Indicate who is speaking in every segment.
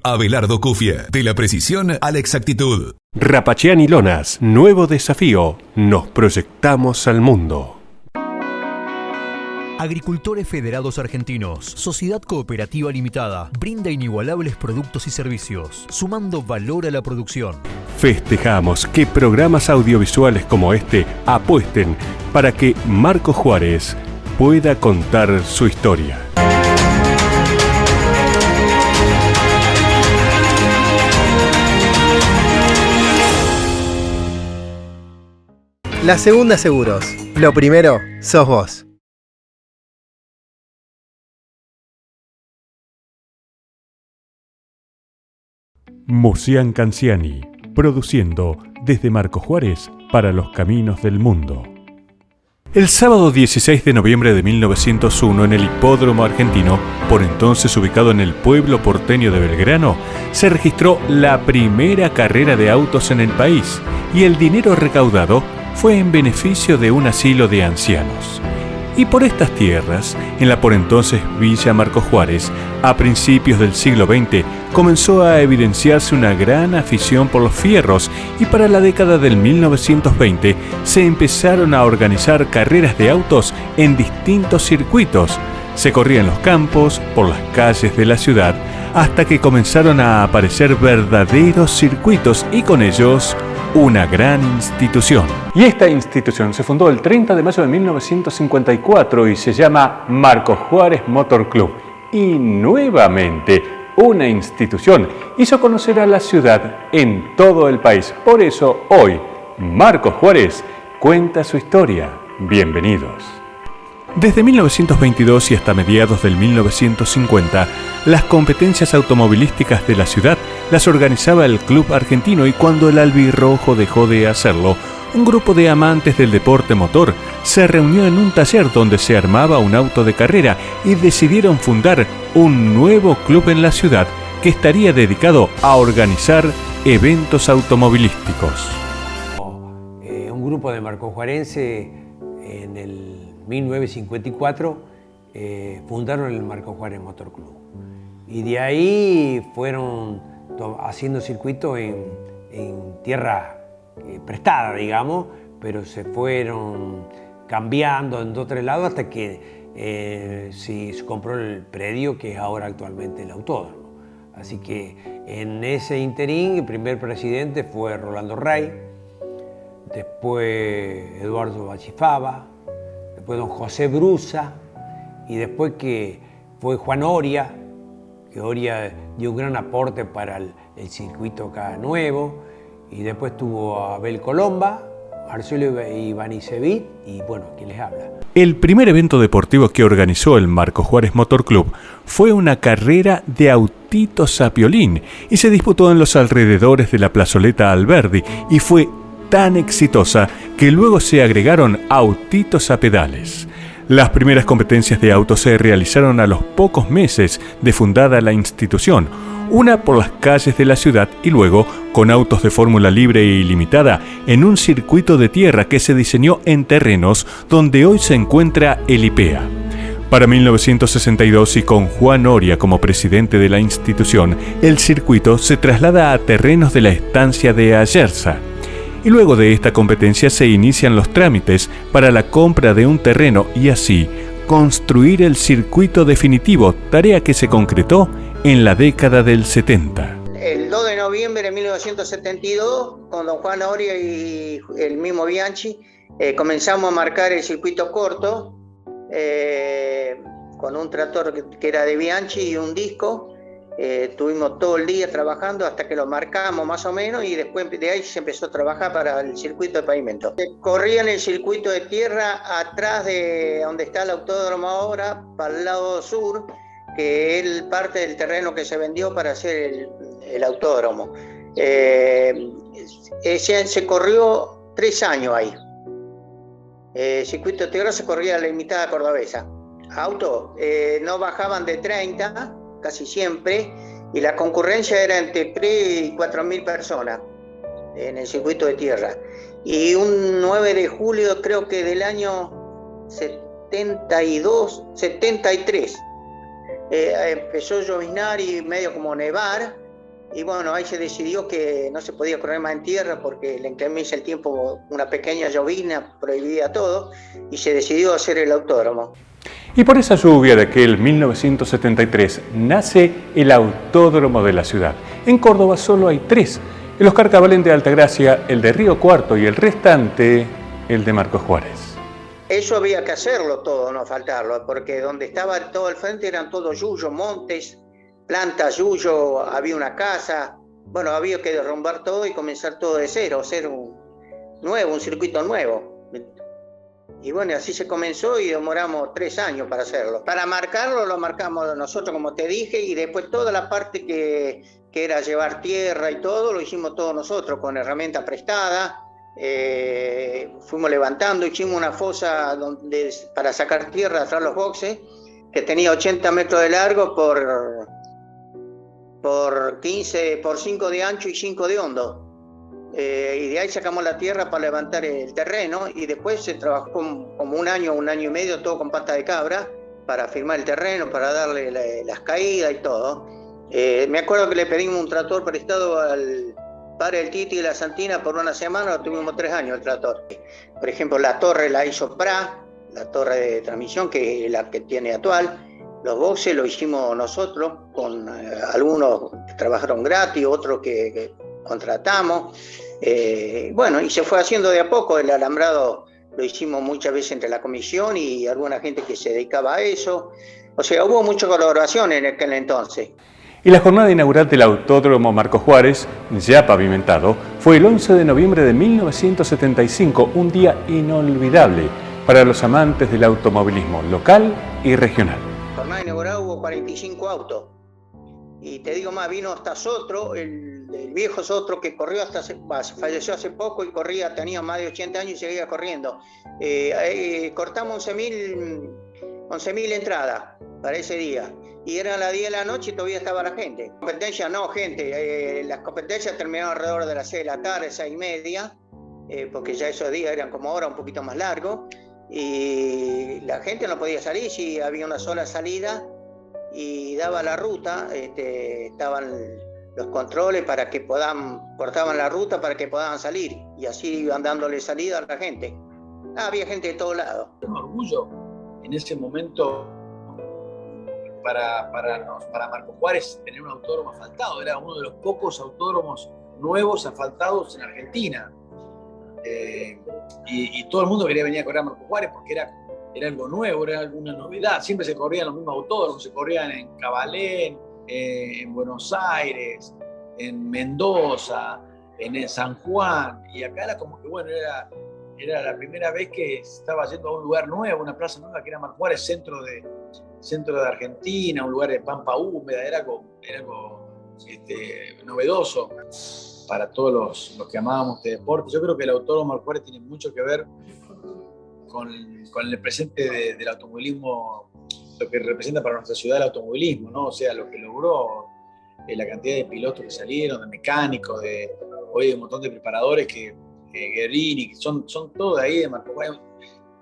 Speaker 1: Abelardo Cufia, de la precisión a la exactitud.
Speaker 2: Rapachiani Lonas, nuevo desafío. Nos proyectamos al mundo.
Speaker 3: Agricultores Federados Argentinos, Sociedad Cooperativa Limitada, brinda inigualables productos y servicios, sumando valor a la producción.
Speaker 2: Festejamos que programas audiovisuales como este apuesten para que Marco Juárez pueda contar su historia.
Speaker 4: La Segunda Seguros. Lo primero, sos vos.
Speaker 2: Musean Canciani, produciendo desde Marco Juárez para los caminos del mundo. El sábado 16 de noviembre de 1901, en el Hipódromo Argentino, por entonces ubicado en el pueblo porteño de Belgrano, se registró la primera carrera de autos en el país y el dinero recaudado fue en beneficio de un asilo de ancianos. Y por estas tierras, en la por entonces Villa Marco Juárez, a principios del siglo XX, comenzó a evidenciarse una gran afición por los fierros y para la década del 1920 se empezaron a organizar carreras de autos en distintos circuitos. Se corría en los campos, por las calles de la ciudad, hasta que comenzaron a aparecer verdaderos circuitos y con ellos una gran institución. Y esta institución se fundó el 30 de mayo de 1954 y se llama Marco Juárez Motor Club. Y nuevamente, una institución hizo conocer a la ciudad en todo el país. Por eso, hoy, Marco Juárez cuenta su historia. Bienvenidos. Desde 1922 y hasta mediados del 1950, las competencias automovilísticas de la ciudad las organizaba el Club Argentino y cuando el albirrojo dejó de hacerlo, un grupo de amantes del deporte motor se reunió en un taller donde se armaba un auto de carrera y decidieron fundar un nuevo club en la ciudad que estaría dedicado a organizar eventos automovilísticos.
Speaker 5: Un grupo de marcojuarenses en el 1954 fundaron el Marco Juárez Motor Club y de ahí fueron haciendo circuitos en tierra prestada, digamos, pero se fueron cambiando en 2 o 3 lados hasta que se compró el predio que es ahora actualmente el autódromo. Así que en ese interín el primer presidente fue Rolando Rey, después Eduardo Bachifava, después don José Brusa y después que fue Juan Oria, que Oria dio un gran aporte para el circuito acá nuevo, y después tuvo a Abel Colomba, Marcelo Ivanicevich y bueno, ¿quién les habla?
Speaker 2: El primer evento deportivo que organizó el Marco Juárez Motor Club fue una carrera de autitos a piolín y se disputó en los alrededores de la plazoleta Alberdi y fue tan exitosa que luego se agregaron autitos a pedales. Las primeras competencias de autos se realizaron a los pocos meses de fundada la institución, una por las calles de la ciudad y luego con autos de fórmula libre e ilimitada en un circuito de tierra que se diseñó en terrenos donde hoy se encuentra el IPEA. Para 1962 y con Juan Oria como presidente de la institución, el circuito se traslada a terrenos de la estancia de Ayerza. Y luego de esta competencia se inician los trámites para la compra de un terreno y así construir el circuito definitivo, tarea que se concretó en la década del 70.
Speaker 6: El 2 de noviembre de 1972, con don Juan Oria y el mismo Bianchi, comenzamos a marcar el circuito corto con un tractor que era de Bianchi y un disco. Estuvimos todo el día trabajando hasta que lo marcamos más o menos y después de ahí se empezó a trabajar para el circuito de pavimento. Corría en el circuito de tierra atrás de donde está el autódromo ahora, para el lado sur, que es parte del terreno que se vendió para hacer el autódromo. Se corrió 3 años ahí. El circuito de tierra se corría a la limitada cordobesa. Autos no bajaban de 30 casi siempre, y la concurrencia era entre 3 y 4.000 personas en el circuito de tierra. Y un 9 de julio, creo que del año 73, empezó a lloviznar y medio como nevar, Y bueno, ahí se decidió que no se podía correr más en tierra porque la inclemencia del tiempo, una pequeña llovizna prohibía todo, y se decidió hacer el autódromo.
Speaker 2: Y por esa lluvia de aquel 1973 nace el autódromo de la ciudad. En Córdoba solo hay 3, el Oscar Cabalén de Altagracia, el de Río Cuarto y el restante, el de Marcos Juárez.
Speaker 6: Eso había que hacerlo todo, no faltarlo, porque donde estaba todo el frente eran todos yuyos, montes, plantas, yuyo, había una casa. Bueno, había que derrumbar todo y comenzar todo de cero, hacer un circuito nuevo. Y bueno, así se comenzó y demoramos 3 años para hacerlo. Para marcarlo lo marcamos nosotros, como te dije, y después toda la parte que era llevar tierra y todo, lo hicimos todos nosotros con herramienta prestada. Fuimos levantando, hicimos una fosa para sacar tierra atrás de los boxes, que tenía 80 metros de largo por 15, por 5 de ancho y 5 de hondo. Y de ahí sacamos la tierra para levantar el terreno, y después se trabajó como un año y medio todo con pata de cabra para firmar el terreno, para darle las caídas y todo. Me acuerdo que le pedimos un tractor prestado al padre del Titi y la Santina por una semana, lo tuvimos 3 años el tractor. Por ejemplo, la torre la hizo PRA, la torre de transmisión, que es la que tiene actual. Los boxes lo hicimos nosotros, con algunos que trabajaron gratis, otros que contratamos. Bueno, y se fue haciendo de a poco. El alambrado lo hicimos muchas veces entre la comisión y alguna gente que se dedicaba a eso. O sea, hubo mucha colaboración en aquel entonces.
Speaker 2: Y la jornada inaugural del Autódromo Marcos Juárez, ya pavimentado, fue el 11 de noviembre de 1975, un día inolvidable para los amantes del automovilismo local y regional.
Speaker 6: En la jornada inaugural hubo 45 autos. Y te digo más, vino hasta Sotro, el viejo Sotro, que corrió falleció hace poco y corría, tenía más de 80 años y seguía corriendo. Cortamos 11.000 entradas para ese día. Y eran las 10 de la noche y todavía estaba la gente. Competencia no, gente. Las competencias terminaron alrededor de las 6 de la tarde, 6:30, porque ya esos días eran como ahora, un poquito más largos. Y la gente no podía salir si había una sola salida y daba la ruta. Estaban los controles para que cortaban la ruta para que puedan salir. Y así iban dándole salida a la gente. Había gente de todos lados.
Speaker 7: Un orgullo en ese momento para Marcos Juárez tener un autódromo asfaltado. Era uno de los pocos autódromos nuevos asfaltados en Argentina. Y todo el mundo quería venir a correr a Marcos Juárez porque era algo nuevo, era alguna novedad. Siempre se corrían los mismos autódromos, se corrían en Cabalén, en Buenos Aires, en Mendoza, en San Juan. Y acá era como que, bueno, era la primera vez que estaba yendo a un lugar nuevo, una plaza nueva, que era Marcos Juárez, centro de Argentina, un lugar de pampa húmeda. Era algo novedoso para todos los que amábamos este deporte. Yo creo que el autódromo Marcos Juárez tiene mucho que ver con el presente del automovilismo, lo que representa para nuestra ciudad el automovilismo, ¿no? O sea, lo que logró, la cantidad de pilotos que salieron, de mecánicos, hoy un montón de preparadores Guerrini, que son todos de ahí de Marcos Juárez.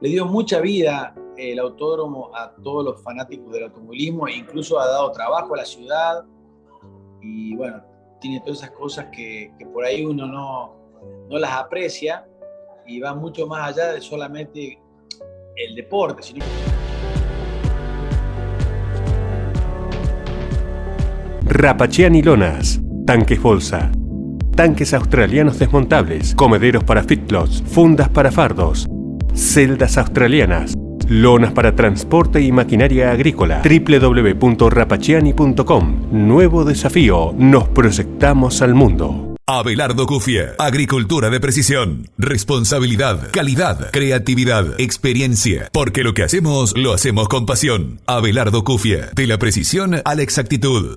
Speaker 7: Le dio mucha vida el autódromo a todos los fanáticos del automovilismo e incluso ha dado trabajo a la ciudad. Y bueno, tiene todas esas cosas que por ahí uno no las aprecia y va mucho más allá de solamente el deporte, sino...
Speaker 2: Rapachiani Lonas, tanques bolsa, tanques australianos desmontables, comederos para fitcloths, fundas para fardos, celdas australianas, lonas para transporte y maquinaria agrícola. www.rapachiani.com. Nuevo desafío, nos proyectamos al mundo.
Speaker 1: Abelardo Cufie, agricultura de precisión, responsabilidad, calidad, creatividad, experiencia, porque lo que hacemos, lo hacemos con pasión. Abelardo Cufie, de la precisión a la exactitud.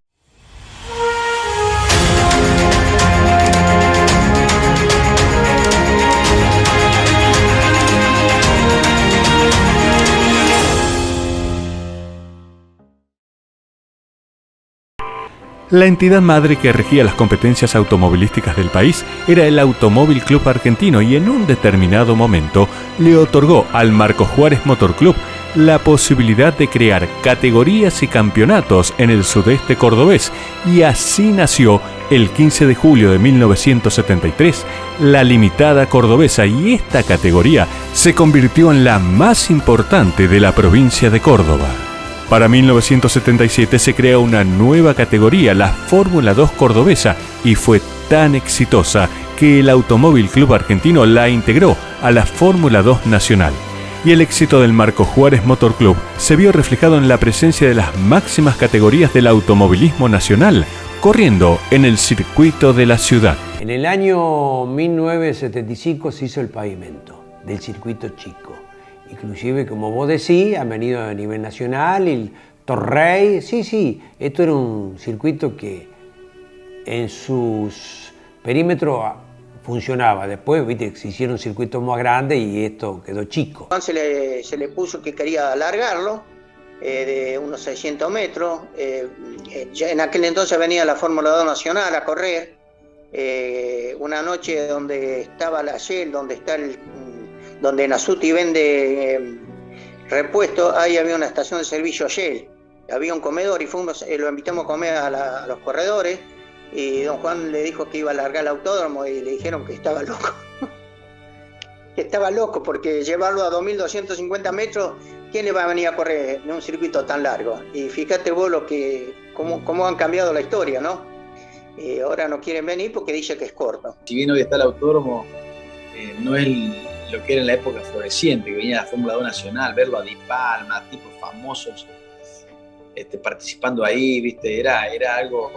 Speaker 2: La entidad madre que regía las competencias automovilísticas del país era el Automóvil Club Argentino y en un determinado momento le otorgó al Marcos Juárez Motor Club la posibilidad de crear categorías y campeonatos en el sudeste cordobés, y así nació el 15 de julio de 1973 la Limitada Cordobesa, y esta categoría se convirtió en la más importante de la provincia de Córdoba. Para 1977 se crea una nueva categoría, la Fórmula 2 Cordobesa, y fue tan exitosa que el Automóvil Club Argentino la integró a la Fórmula 2 Nacional. Y el éxito del Marcos Juárez Motor Club se vio reflejado en la presencia de las máximas categorías del automovilismo nacional, corriendo en el circuito de la ciudad.
Speaker 5: En el año 1975 se hizo el pavimento del circuito chico. Inclusive, como vos decís, han venido a nivel nacional, el Torrey. Sí, esto era un circuito que en sus perímetros funcionaba. Después, viste, se hicieron circuitos más grandes y esto quedó chico.
Speaker 6: Se le puso que quería alargarlo de unos 600 metros. Ya en aquel entonces venía la Fórmula 2 Nacional a correr. Una noche donde estaba la Shell, donde Nasuti vende repuestos, ahí había una estación de servicio Shell. Había un comedor y lo invitamos a comer a los corredores. Y don Juan le dijo que iba a largar el autódromo y le dijeron que estaba loco. Que estaba loco porque llevarlo a 2.250 metros, ¿quién le va a venir a correr en un circuito tan largo? Y fíjate vos cómo han cambiado la historia, ¿no? Ahora no quieren venir porque dice que es corto.
Speaker 7: Si bien hoy está el autódromo, no es lo que era en la época floreciente, que venía la Fórmula 2 Nacional, verlo a Di Palma, tipos famosos participando ahí, ¿viste? Era algo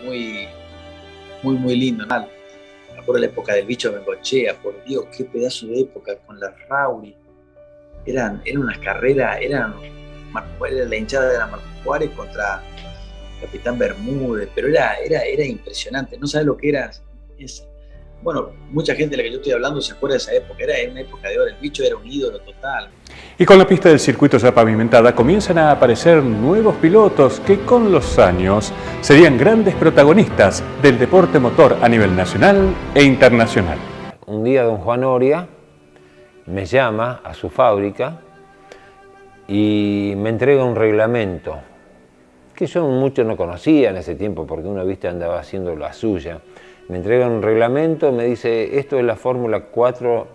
Speaker 7: muy lindo, ¿no? Me acuerdo de la época del Bicho Bengochea, por Dios, qué pedazo de época con la Rauri. Eran unas carreras, era la hinchada de la Marcos Juárez contra Capitán Bermúdez, pero era impresionante, no sabes lo que era. Bueno, mucha gente de la que yo estoy hablando se acuerda de esa época, era una época de oro, el Bicho era un ídolo total.
Speaker 2: Y con la pista del circuito ya pavimentada comienzan a aparecer nuevos pilotos que con los años serían grandes protagonistas del deporte motor a nivel nacional e internacional.
Speaker 5: Un día don Juan Oria me llama a su fábrica y me entrega un reglamento que yo mucho no conocía en ese tiempo porque uno, viste, andaba haciendo la suya. Me entrega un reglamento, me dice, esto es la Fórmula 4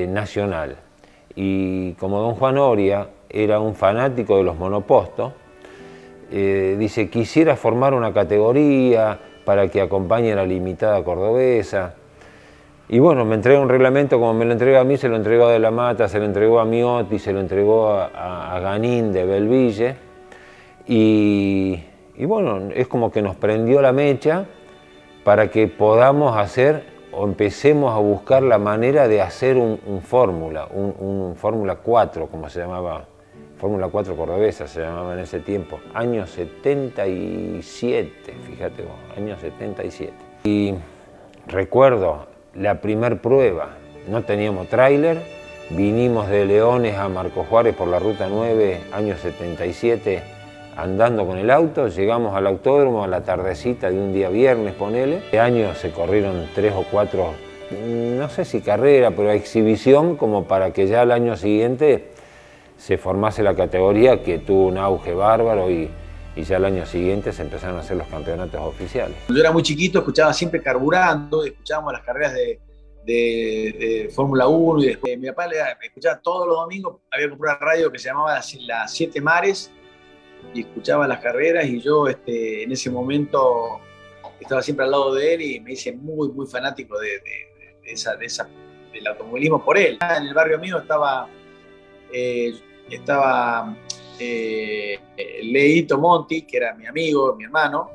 Speaker 5: nacional. Y como don Juan Oria era un fanático de los monopostos, dice, quisiera formar una categoría para que acompañe a la Limitada Cordobesa. Y bueno, me entrega un reglamento, como me lo entrega a mí, se lo entregó a De la Mata, se lo entregó a Miotti, se lo entregó a Ganín de Belville. Y bueno, es como que nos prendió la mecha para que podamos hacer o empecemos a buscar la manera de hacer un Fórmula, un Fórmula 4, como se llamaba, Fórmula 4 Cordobesa se llamaba en ese tiempo, año 77, fíjate vos, año 77. Y recuerdo la primer prueba, no teníamos tráiler, vinimos de Leones a Marcos Juárez por la Ruta 9, año 77, andando con el auto, llegamos al autódromo a la tardecita de un día viernes, ponele. Este año se corrieron 3 o 4, no sé si carrera, pero exhibición, como para que ya al año siguiente se formase la categoría, que tuvo un auge bárbaro y ya al año siguiente se empezaron a hacer los campeonatos oficiales.
Speaker 7: Cuando yo era muy chiquito escuchaba siempre Carburando, escuchábamos las carreras de Fórmula 1 y después mi papá me escuchaba todos los domingos, había comprado una radio que se llamaba Las Siete Mares, y escuchaba las carreras y yo en ese momento estaba siempre al lado de él y me hice muy fanático del automovilismo por él. En el barrio mío estaba Leito Monti, que era mi amigo, mi hermano,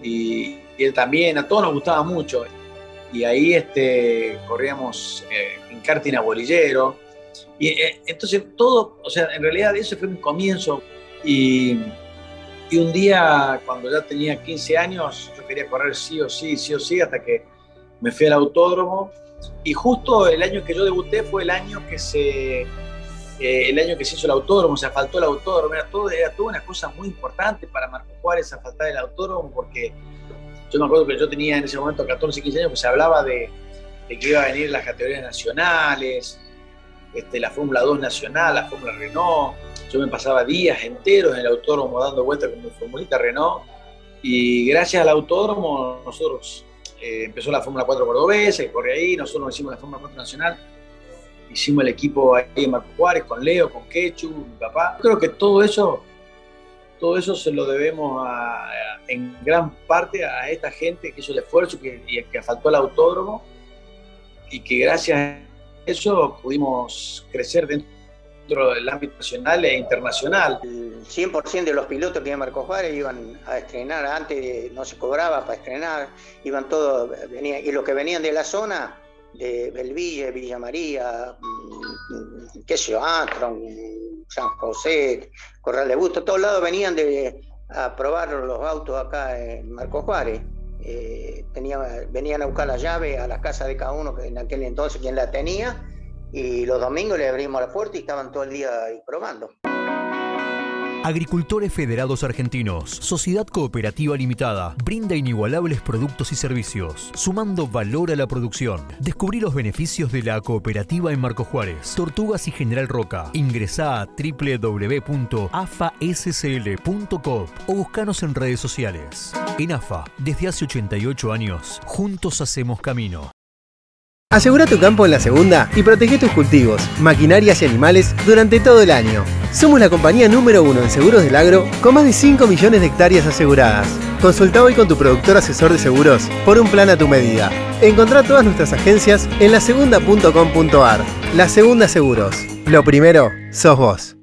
Speaker 7: y él también, a todos nos gustaba mucho. Y ahí corríamos en karting a bolillero. Y entonces todo, o sea, en realidad eso fue un comienzo. Y un día, cuando ya tenía 15 años, yo quería correr sí o sí, hasta que me fui al autódromo. Y justo el año que yo debuté fue el año que se hizo el autódromo, se asfaltó el autódromo. Era toda una cosa muy importante para Marcos Juárez asfaltar el autódromo, porque yo me acuerdo que yo tenía en ese momento 14, 15 años, que se hablaba de que iba a venir las categorías nacionales. la Fórmula 2 nacional, la Fórmula Renault. Yo me pasaba días enteros en el autódromo dando vueltas con mi formulita Renault. Y gracias al autódromo nosotros empezó la Fórmula 4 cordobesa, que corre ahí, nosotros hicimos la Fórmula 4 nacional. Hicimos el equipo ahí en Marco Juárez, con Leo, con Quechu, mi papá. Creo que todo eso se lo debemos en gran parte a esta gente que hizo el esfuerzo, que faltó al autódromo, y que gracias a eso pudimos crecer dentro del ámbito nacional e internacional.
Speaker 6: El 100% de los pilotos que iban a Marco Juárez iban a estrenar, antes no se cobraba para estrenar, iban todos, y los que venían de la zona, de Belville, Villa María, qué sé yo, Armstrong, San José, Corral de Busto, todos lados venían a probar los autos acá en Marco Juárez. Venían a buscar la llave a la casa de cada uno, que en aquel entonces quien la tenía, y los domingos le abrimos la puerta y estaban todo el día ahí probando.
Speaker 3: Agricultores Federados Argentinos, Sociedad Cooperativa Limitada, brinda inigualables productos y servicios, sumando valor a la producción. Descubrí los beneficios de la cooperativa en Marco Juárez, Tortugas y General Roca. Ingresá a www.afascl.coop o buscanos en redes sociales. En AFA, desde hace 88 años, juntos hacemos camino.
Speaker 4: Asegura tu campo en la segunda y protege tus cultivos, maquinarias y animales durante todo el año. Somos la compañía número 1 en seguros del agro con más de 5 millones de hectáreas aseguradas. Consulta hoy con tu productor asesor de seguros por un plan a tu medida. Encontrá todas nuestras agencias en lasegunda.com.ar. La Segunda Seguros. Lo primero, sos vos.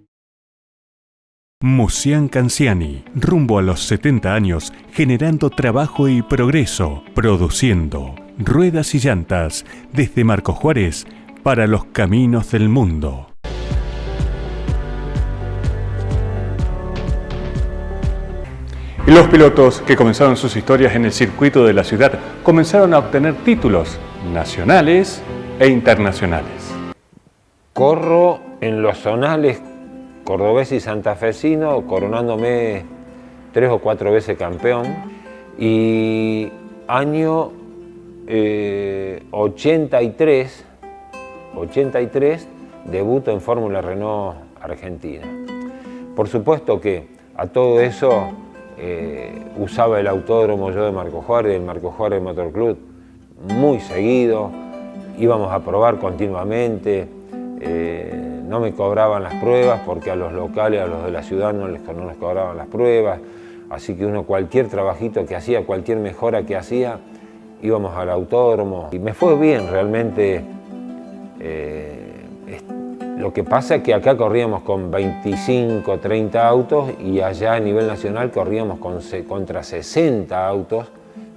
Speaker 2: Mucián Canciani, rumbo a los 70 años, generando trabajo y progreso, produciendo ruedas y llantas desde Marco Juárez para los caminos del mundo. Y los pilotos que comenzaron sus historias en el circuito de la ciudad comenzaron a obtener títulos nacionales e internacionales.
Speaker 5: Corro en los zonales cordobés y santafesino, coronándome 3 o 4 veces campeón. Y año 83, debuto en Fórmula Renault Argentina. Por supuesto que a todo eso usaba el autódromo yo de Marco Juárez, el Marco Juárez Motor Club, muy seguido, íbamos a probar continuamente, no me cobraban las pruebas porque a los locales, a los de la ciudad no les cobraban las pruebas, así que uno cualquier trabajito que hacía, cualquier mejora que hacía, íbamos al autódromo y me fue bien realmente. Lo que pasa es que acá corríamos con 25, 30 autos y allá a nivel nacional corríamos contra 60 autos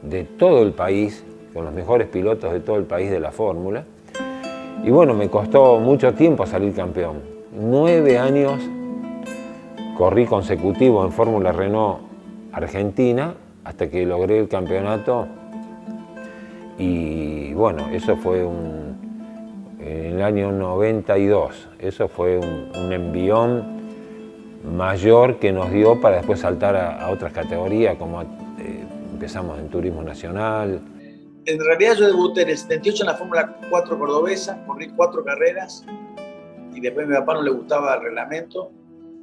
Speaker 5: de todo el país, con los mejores pilotos de todo el país de la Fórmula. Y bueno, me costó mucho tiempo salir campeón. 9 años corrí consecutivo en Fórmula Renault Argentina hasta que logré el campeonato. Y bueno, eso fue en el año 92, eso fue un envión mayor que nos dio para después saltar a otras categorías, como empezamos en Turismo Nacional.
Speaker 7: En realidad yo debuté en el 78 en la Fórmula 4 cordobesa, corrí 4 carreras y después a mi papá no le gustaba el reglamento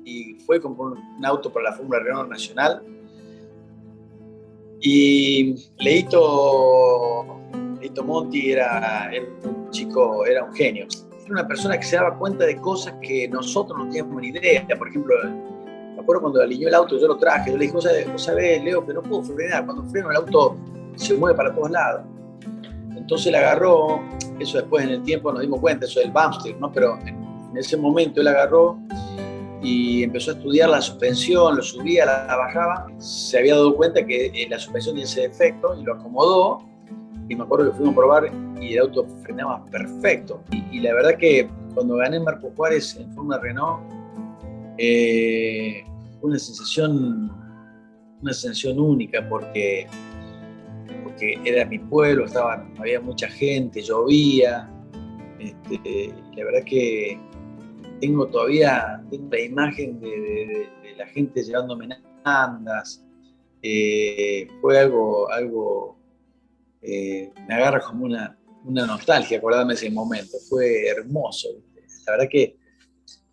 Speaker 7: y fue a comprar un auto para la Fórmula Renault Nacional. Y Leito Monti era un chico, era un genio. Era una persona que se daba cuenta de cosas que nosotros no teníamos ni idea. Por ejemplo, me acuerdo cuando alineó el auto, yo lo traje. Yo le dije, vos sabés, Leo, que no puedo frenar. Cuando freno el auto se mueve para todos lados. Entonces él agarró, eso después en el tiempo nos dimos cuenta, eso del bumstick, ¿no? Pero en ese momento él agarró y empezó a estudiar la suspensión, lo subía, la bajaba. Se había dado cuenta que la suspensión tenía ese defecto y lo acomodó. Y me acuerdo que fuimos a probar y el auto frenaba perfecto. Y la verdad que cuando gané en Marco Juárez en Fórmula Renault, fue una sensación única porque era mi pueblo, había mucha gente, llovía. La verdad que tengo la imagen de la gente llevándome andas. Fue algo me agarra como una nostalgia acordarme de ese momento. Fue hermoso, ¿viste? La verdad que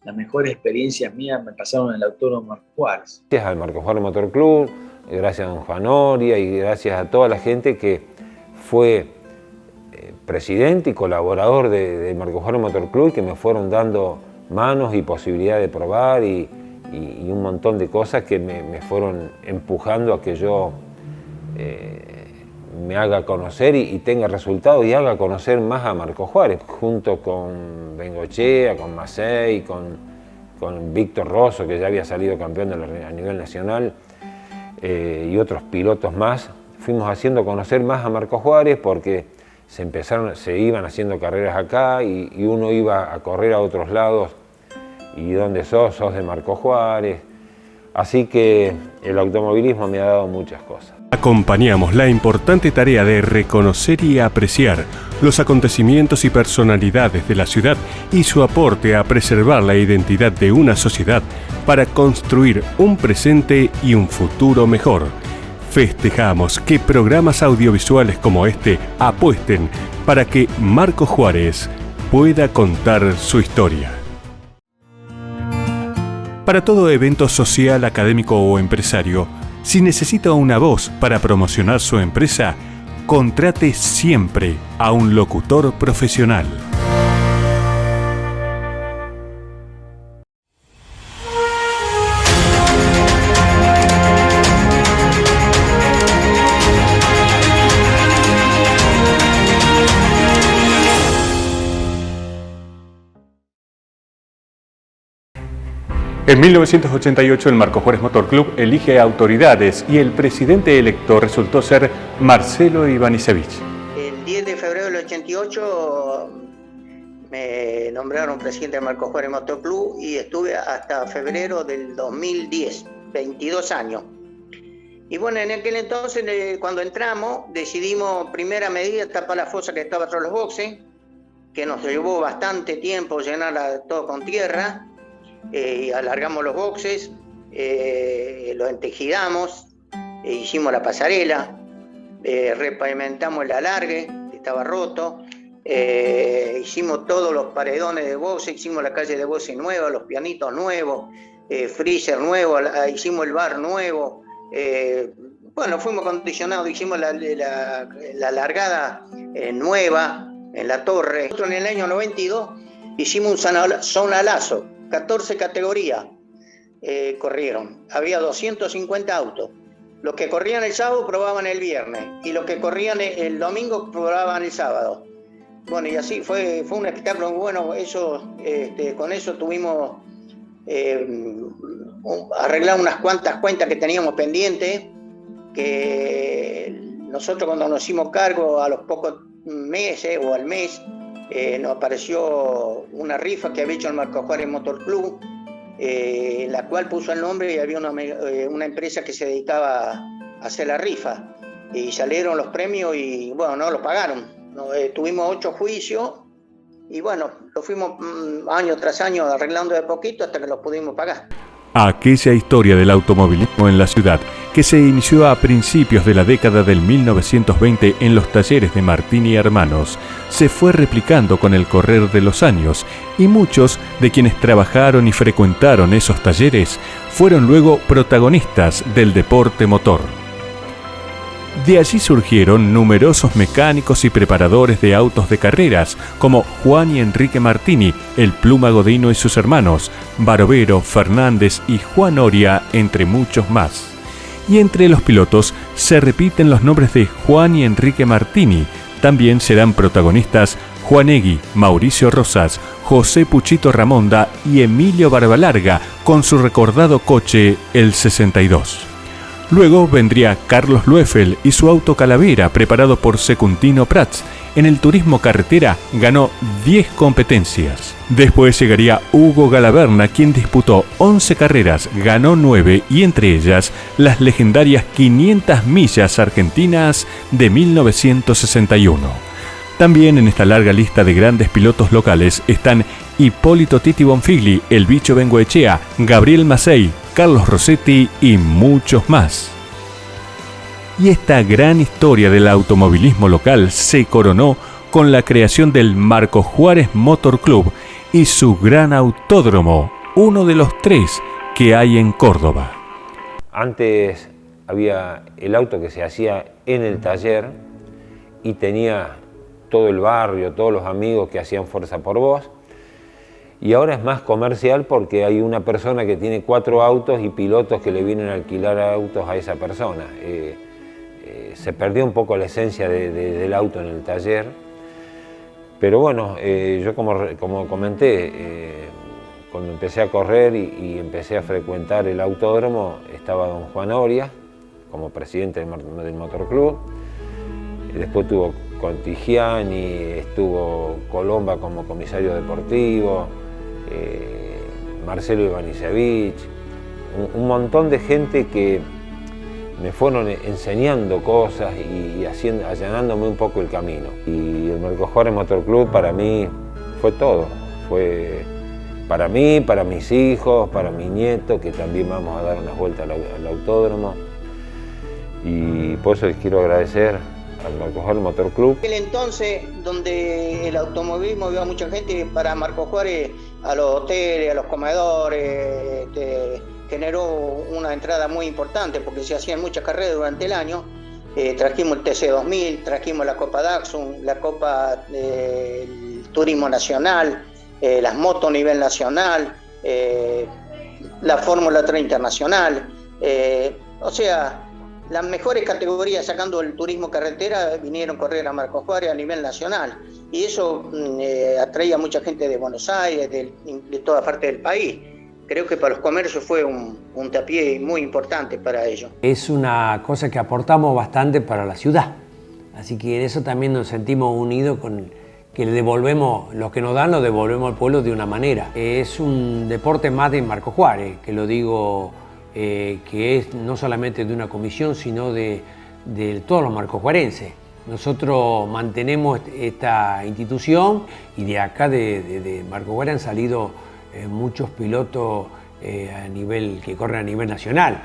Speaker 7: las mejores experiencias mías me pasaron en el Autódromo Marcos Juárez.
Speaker 5: Gracias al Marcos Juárez Motor Club, gracias a don Juan Oria y gracias a toda la gente que fue presidente y colaborador de Marcos Juárez Motor Club y que me fueron dando manos y posibilidad de probar y un montón de cosas que me fueron empujando a que yo me haga conocer y tenga resultados y haga conocer más a Marcos Juárez, junto con Bengochea, con Macei, con Víctor Rosso, que ya había salido campeón a nivel nacional, y otros pilotos más. Fuimos haciendo conocer más a Marcos Juárez porque se iban haciendo carreras acá y uno iba a correr a otros lados. ¿Y dónde sos? Sos de Marcos Juárez. Así que el automovilismo me ha dado muchas cosas.
Speaker 2: Acompañamos la importante tarea de reconocer y apreciar los acontecimientos y personalidades de la ciudad y su aporte a preservar la identidad de una sociedad para construir un presente y un futuro mejor. Festejamos que programas audiovisuales como este apuesten para que Marcos Juárez pueda contar su historia. Para todo evento social, académico o empresario, si necesita una voz para promocionar su empresa, contrate siempre a un locutor profesional. En 1988 el Marcos Juárez Motor Club elige autoridades y el presidente electo resultó ser Marcelo Ivanisevich.
Speaker 6: El 10 de febrero del 88 me nombraron presidente del Marcos Juárez Motor Club y estuve hasta febrero del 2010, 22 años. Y bueno, en aquel entonces cuando entramos decidimos, primera medida, tapar la fosa que estaba tras los boxes, que nos llevó bastante tiempo llenarla todo con tierra. Alargamos los boxes, los entejidamos, hicimos la pasarela, repavimentamos el alargue, que estaba roto, hicimos todos los paredones de boxes, hicimos la calle de boxes nueva, los pianitos nuevos, freezer nuevo, hicimos el bar nuevo, bueno, fuimos acondicionados, hicimos la largada nueva en la torre. Nosotros en el año 92 hicimos un zonalazo. 14 categorías corrieron, había 250 autos. Los que corrían el sábado probaban el viernes y los que corrían el domingo probaban el sábado. Bueno, y así fue un espectáculo muy bueno. Con eso tuvimos arreglar unas cuantas cuentas que teníamos pendientes, que nosotros cuando nos hicimos cargo a los pocos meses o al mes, nos apareció una rifa que había hecho el Marcos Juárez Motor Club, la cual puso el nombre y había una empresa que se dedicaba a hacer la rifa. Y salieron los premios y bueno, no los pagaron. Tuvimos 8 juicios y bueno, lo fuimos año tras año arreglando de poquito hasta que los pudimos pagar.
Speaker 2: Aquella historia del automovilismo en la ciudad, que se inició a principios de la década del 1920 en los talleres de Martín y Hermanos, se fue replicando con el correr de los años y muchos de quienes trabajaron y frecuentaron esos talleres fueron luego protagonistas del deporte motor. De allí surgieron numerosos mecánicos y preparadores de autos de carreras, como Juan y Enrique Martini, el Pluma Godino y sus hermanos, Barovero, Fernández y Juan Oria, entre muchos más. Y entre los pilotos se repiten los nombres de Juan y Enrique Martini. También serán protagonistas Juan Egui, Mauricio Rosas, José Puchito Ramonda y Emilio Barbalarga, con su recordado coche, el 62. Luego vendría Carlos Loeffel y su auto Calavera, preparado por Secuntino Prats. En el turismo carretera ganó 10 competencias. Después llegaría Hugo Galaverna, quien disputó 11 carreras, ganó 9 y entre ellas las legendarias 500 millas argentinas de 1961. También en esta larga lista de grandes pilotos locales están Hipólito Titi Bonfigli, El Bicho Bengoechea, Gabriel Macei, Carlos Rossetti y muchos más. Y esta gran historia del automovilismo local se coronó con la creación del Marcos Juárez Motor Club, y su gran autódromo, uno de los 3 que hay en Córdoba.
Speaker 5: Antes había el auto que se hacía en el taller y tenía todo el barrio, todos los amigos que hacían fuerza por vos. Y ahora es más comercial porque hay una persona que tiene 4 autos y pilotos que le vienen a alquilar autos a esa persona. Se perdió un poco la esencia del auto en el taller. Pero bueno, yo como comenté, cuando empecé a correr y empecé a frecuentar el autódromo, estaba don Juan Oria como presidente del Motorclub. Después estuvo Contigiani, estuvo Colomba como comisario deportivo, Marcelo Ivanisevich, un montón de gente que me fueron enseñando cosas y allanándome un poco el camino. Y el Marcos Juárez Motor Club para mí fue todo. Fue para mí, para mis hijos, para mi nieto, que también vamos a dar unas vueltas al autódromo. Y por eso les quiero agradecer al Marcos Juárez Motor Club.
Speaker 6: En aquel entonces, donde el automovilismo iba mucha gente, para Marcos Juárez, a los hoteles, a los comedores, generó una entrada muy importante porque se hacían muchas carreras durante el año. Trajimos el TC2000, trajimos la Copa Datsun, la Copa del Turismo Nacional, las motos a nivel nacional, la Fórmula 3 internacional. O sea, las mejores categorías, sacando el turismo carretera, vinieron a correr a Marcos Juárez a nivel nacional. Y eso atraía a mucha gente de Buenos Aires, de toda parte del país. Creo que para los comercios fue un puntapié muy importante para ellos.
Speaker 5: Es una cosa que aportamos bastante para la ciudad. Así que en eso también nos sentimos unidos con que le devolvemos, lo que nos dan lo devolvemos al pueblo de una manera. Es un deporte más de Marcos Juárez, que lo digo, que es no solamente de una comisión, sino de todos los marcosjuarenses. Nosotros mantenemos esta institución y de acá de Marcos Juárez han salido muchos pilotos que corren a nivel nacional,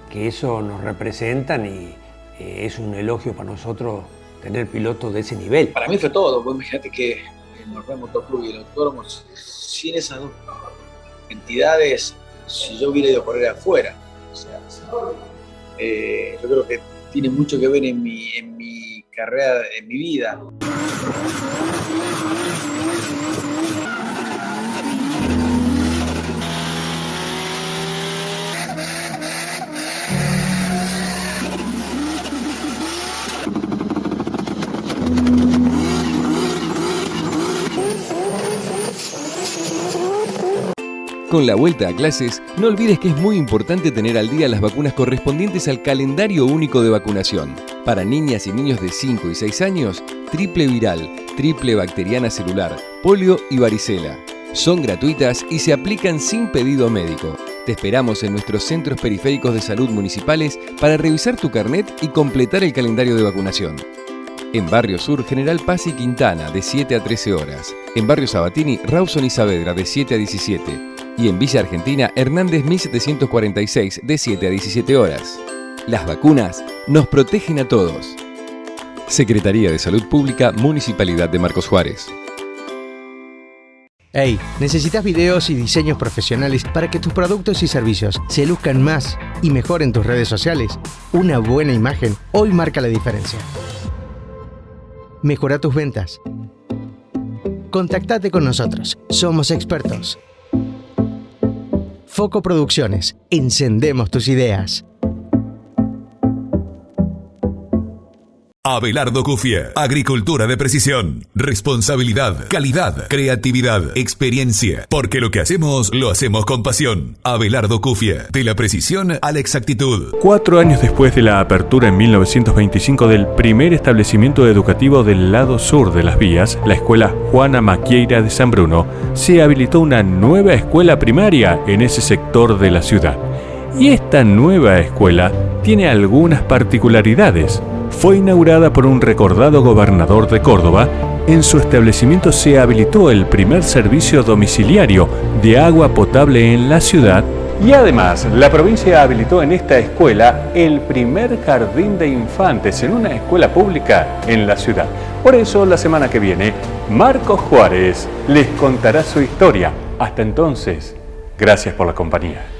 Speaker 5: que eso nos representan y es un elogio para nosotros tener pilotos de ese nivel.
Speaker 7: Para mí fue todo. Vos imagínate que el Marcos Motor Club y el autódromo, sin esas dos entidades, si yo hubiera ido a correr afuera, o sea, yo creo que tiene mucho que ver en mi carrera, en mi vida.
Speaker 8: Con la vuelta a clases, no olvides que es muy importante tener al día las vacunas correspondientes al calendario único de vacunación. Para niñas y niños de 5 y 6 años, triple viral, triple bacteriana celular, polio y varicela. Son gratuitas y se aplican sin pedido médico. Te esperamos en nuestros centros periféricos de salud municipales para revisar tu carnet y completar el calendario de vacunación. En Barrio Sur, General Paz y Quintana, de 7 a 13 horas. En Barrio Sabatini, Rawson y Saavedra, de 7 a 17. Y en Villa Argentina, Hernández 1746, de 7 a 17 horas. Las vacunas nos protegen a todos. Secretaría de Salud Pública, Municipalidad de Marcos Juárez.
Speaker 9: Hey, ¿necesitas videos y diseños profesionales para que tus productos y servicios se luzcan más y mejor en tus redes sociales? Una buena imagen hoy marca la diferencia. Mejora tus ventas. Contactate con nosotros. Somos expertos. Foco Producciones. Encendemos tus ideas.
Speaker 1: Abelardo Cufia, agricultura de precisión, responsabilidad, calidad, creatividad, experiencia, porque lo que hacemos, lo hacemos con pasión. Abelardo Cufia, de la precisión a la exactitud.
Speaker 2: 4 años después de la apertura en 1925 del primer establecimiento educativo del lado sur de las vías, la escuela Juana Maquieira de San Bruno, se habilitó una nueva escuela primaria en ese sector de la ciudad. Y esta nueva escuela tiene algunas particularidades. Fue inaugurada por un recordado gobernador de Córdoba. En su establecimiento se habilitó el primer servicio domiciliario de agua potable en la ciudad Y además, la provincia habilitó en esta escuela el primer jardín de infantes en una escuela pública en la ciudad. Por eso, la semana que viene, Marcos Juárez les contará su historia. Hasta entonces, gracias por la compañía.